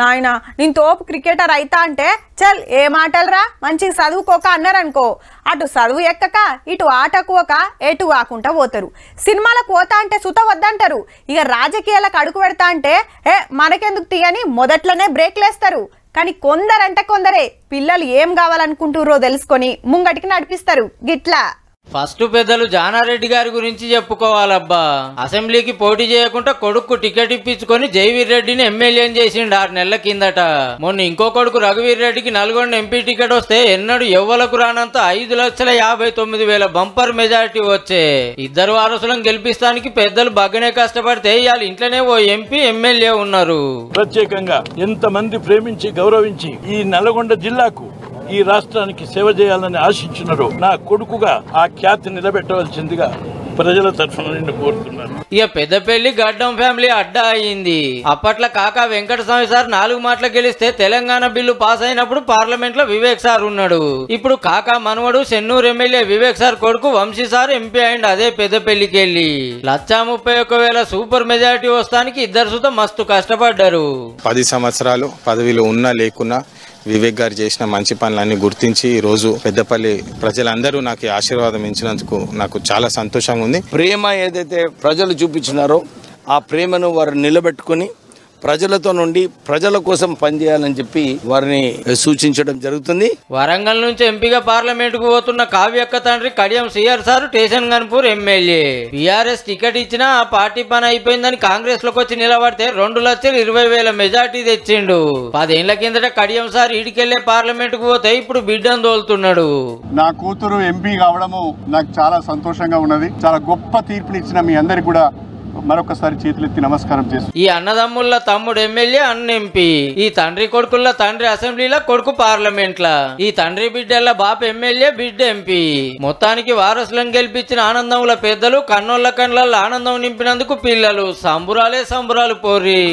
నాయనా నేను తోపు క్రికెటర్ అయితా అంటే చల్ ఏ మాటలరా మంచిగా చదువుకోక అన్నారనుకో అటు చదువు ఎక్కక ఇటు ఆటకోక ఎటు కాకుండా పోతారు. సినిమాలకు పోతా అంటే సుత వద్దంటారు. ఇక రాజకీయాలకు అడుగు పెడతా అంటే మనకెందుకు తీయని మొదట్లోనే బ్రేక్లేస్తారు. కానీ కొందరంటే కొందరే పిల్లలు ఏం కావాలనుకుంటుర్రో తెలుసుకొని ముంగటికి నడిపిస్తారు గిట్లా. ఫస్ట్ పెద్దలు జానారెడ్డి గారి గురించి చెప్పుకోవాలబ్బా. అసెంబ్లీకి పోటీ చేయకుండా కొడుకు టికెట్ ఇప్పించుకొని జైవీర్ రెడ్డిని ఎమ్మెల్యేని చేసిండు 6 నెలల కిందట. మొన్న ఇంకో కొడుకు రఘువీర్ రెడ్డికి నల్గొండ ఎంపీ టికెట్ వస్తే ఎన్నడూ ఎవ్వలకు రానంత 5,59,000 బంపర్ మెజారిటీ వచ్చే. ఇద్దరు వారసులను గెలిపిస్తానికి పెద్దలు బాగానే కష్టపడితే ఇవాళ ఇంట్లోనే ఓ ఎంపీ ఎమ్మెల్యే ఉన్నారు. ప్రత్యేకంగా ఎంతమంది ప్రేమించి గౌరవించి ఈ నల్గొండ జిల్లాకు ఈ రాష్ట్రానికి సేవ చేయాలని ఆశించున్నారో నా కొడుకుగా ఆ ఖ్యాతి నిలబెట్టవలసిందిగా ప్రజల తరఫున నిన్ను కోరుతున్నాను. ఇక పెద్దపల్లి గడ్డం ఫ్యామిలీ అడ్డా అయింది. అప్పట్లో కాకా వెంకటస్వామి సార్ 4 మాటలు గెలిస్తే తెలంగాణ బిల్లు పాస్ అయినప్పుడు పార్లమెంట్ లో వివేక్ సార్ ఉన్నాడు. ఇప్పుడు కాకా మనవడు చెన్నూరు ఎమ్మెల్యే వివేక్ సార్ కొడుకు వంశీ సార్ ఎంపీ అయిండు అదే పెద్దపల్లికి వెళ్ళి. 1,31,000 సూపర్ మెజారిటీ వస్తానికి ఇద్దరు సుత మస్తు కష్టపడ్డారు. 10 సంవత్సరాలు పదవిలో ఉన్నా లేకున్నా వివేక్ గారు చేసిన మంచి పనులన్నీ గుర్తించి ఈ రోజు పెద్దపల్లి ప్రజలందరూ నాకు ఆశీర్వాదం ఇచ్చినందుకు నాకు చాలా సంతోషంగా ఉంది. ప్రేమ ఏదైతే ప్రజలు చూపించినారో ఆ ప్రేమను వారు నిలబెట్టుకుని ప్రజలతో నుండి ప్రజల కోసం పనిచేయాలని చెప్పి వారిని సూచించడం జరుగుతుంది. వరంగల్ నుంచి ఎంపీగా పార్లమెంట్ కు పోతున్న కావ్యక్క తండ్రి కడియం సిఆర్ sir Station Ghanpur MLA. TRS ticket ఇచ్చినా ఆ పార్టీ పని అయిపోయిందని కాంగ్రెస్ లోకి వచ్చి నిలబడితే 2,20,000 మెజార్టీ తెచ్చిండు. 10 ఏళ్ల కిందట కడియం సార్ ఈడికెళ్లే పార్లమెంట్ కు పోతే ఇప్పుడు బిడ్డను తోలుతున్నాడు. నా కూతురు ఎంపీ కావడము నాకు చాలా సంతోషంగా ఉన్నది. చాలా గొప్ప తీర్పునిచ్చిన మీ అందరికి కూడా మరొకసారి చేతులెత్తి నమస్కారం చేస్తూ ఈ అన్నదమ్ముల తమ్ముడు ఎమ్మెల్యే అన్న ఎంపీ, ఈ తండ్రి కొడుకుల తండ్రి అసెంబ్లీలో కొడుకు పార్లమెంట్ లా, ఈ తండ్రి బిడ్డల బాప ఎమ్మెల్యే బిడ్డ ఎంపీ. మొత్తానికి వారసులను గెలిపించిన ఆనందంలో పెద్దలు కన్నోళ్ల కళ్ళల్లో ఆనందం నింపినందుకు పిల్లలు సంబురాలే సంబురాలు పోరి.